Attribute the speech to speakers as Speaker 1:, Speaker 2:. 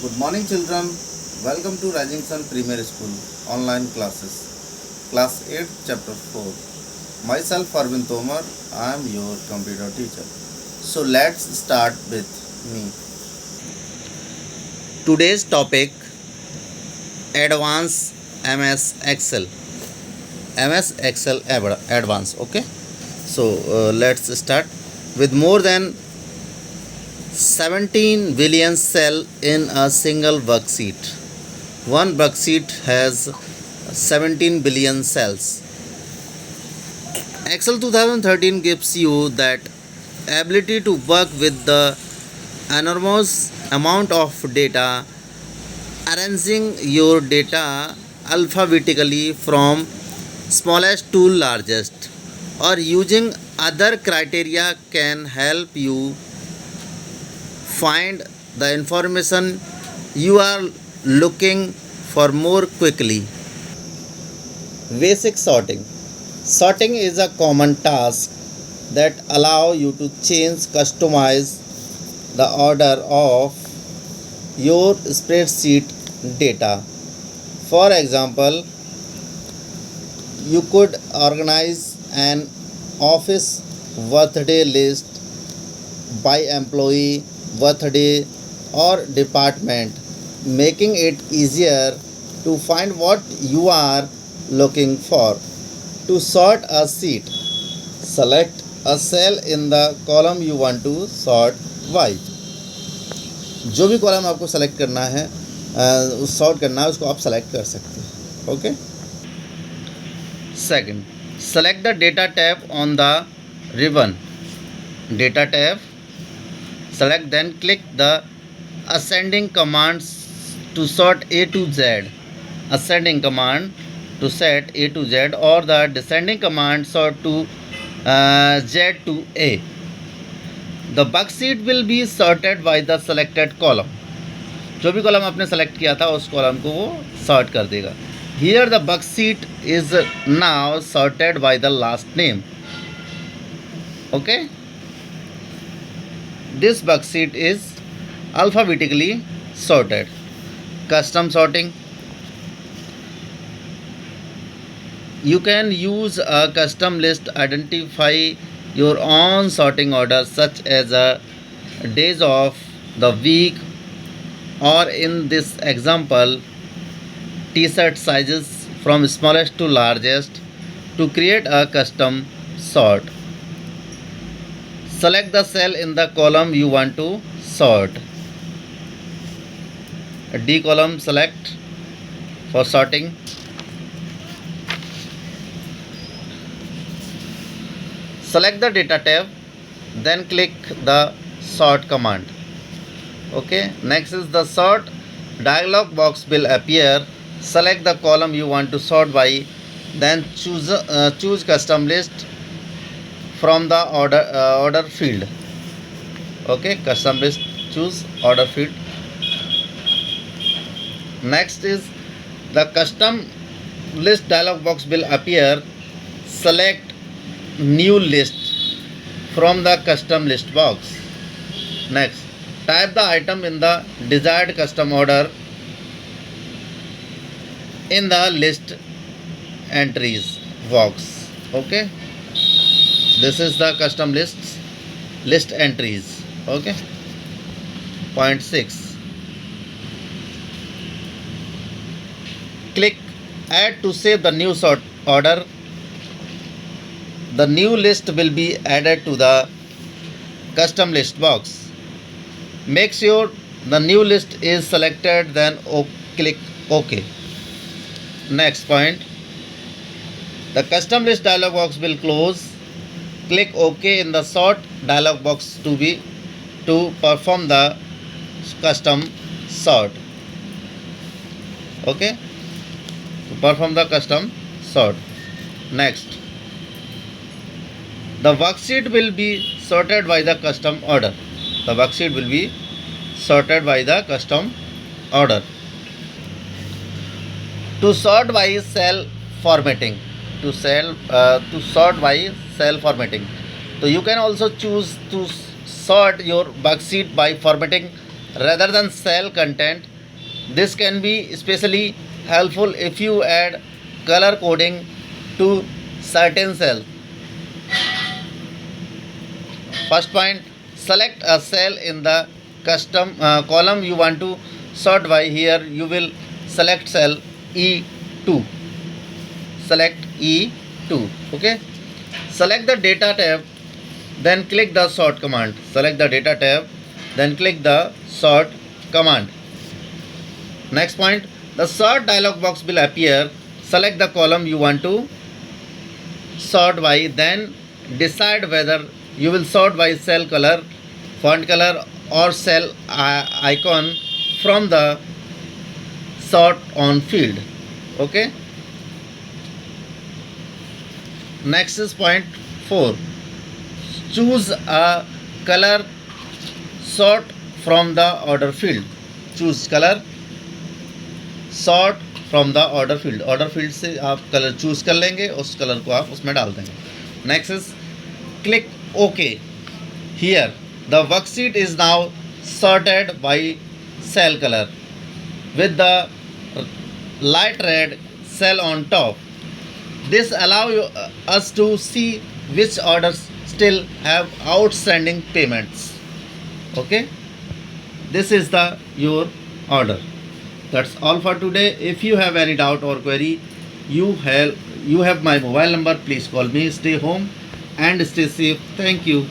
Speaker 1: Good morning, children. Welcome to Rising Sun Primary School online classes. Class 8, Chapter 4. Myself, Arvind Tomar. I am your computer teacher. So, let's start with me. Today's topic Advanced MS Excel. MS Excel Advanced. Okay. So, let's start with more than 17 billion cells in a single worksheet. One worksheet has 17 billion cells. Excel 2013 gives you that ability to work with the enormous amount of data, arranging your data alphabetically from smallest to largest, or using other criteria can help you find the information you are looking for more quickly. Basic sorting. Sorting is a common task that allow you to customize the order of your spreadsheet data. For example, you could organize an office birthday list by employee, birthday, or department, making it easier to find what you are looking for. To sort a sheet, select a cell in the column you want to sort by. जो भी column आपको select करना है sort करना है उसको आप select कर सकते हैं. Okay. Second, select the data tab on the ribbon. Data tab, select, then click the ascending commands to sort A to Z. Ascending command to set A to Z, or the descending command sort to Z to A. The worksheet will be sorted by the selected column. जो भी column आपने select किया था उस column को वो sort कर देगा. Here the worksheet is now sorted by the last name. Okay. This worksheet is alphabetically sorted. Custom sorting. You can use a custom list to identify your own sorting order, such as days of the week, or in this example, t-shirt sizes from smallest to largest, to create a custom sort. Select the cell in the column you want to sort. D column select for sorting. Select the data tab, then click the sort command. Okay. Next is the sort dialog box will appear. Select the column you want to sort by, then choose custom list from the order field. Okay, custom list, choose order field. Next is the custom list dialog box will appear. Select new list from the custom list box. Next, type the item in the desired custom order in the list entries box. Okay, this is the custom list entries. Okay. Point 6, click add to save the new sort order. The new list will be added to the custom list box. Make sure the new list is selected, then click OK. Next point, the custom list dialog box will close. Click OK in the sort dialog box to perform the custom sort. Okay, to perform the custom sort. Next, the worksheet will be sorted by the custom order. The worksheet will be sorted by the custom order. To sort by cell formatting. To sort by cell formatting. So you can also choose to sort your worksheet by formatting rather than cell content. This can be especially helpful if you add color coding to certain cells. First point, select a cell in the custom column you want to sort by. Here you will select cell E2. Select E2. Okay. Select the data tab, then click the sort command. Select the data tab, then click the sort command. Next point, the sort dialog box will appear. Select the column you want to sort by, then decide whether you will sort by cell color, font color or cell icon from the sort on field. Okay. Next is point 4. Choose a color sort from the order field. Choose color sort from the order field. Order field से आप colour choose कर लेंगे, उस colour को आप उसमें डाल देंगे. Next is click okay. Here the worksheet is now sorted by cell color with the light red cell on top. This allows us to see which orders still have outstanding payments. Okay, this is the your order. That's all for today. If you have any doubt or query, you have my mobile number. Please call me. Stay home and stay safe. Thank you.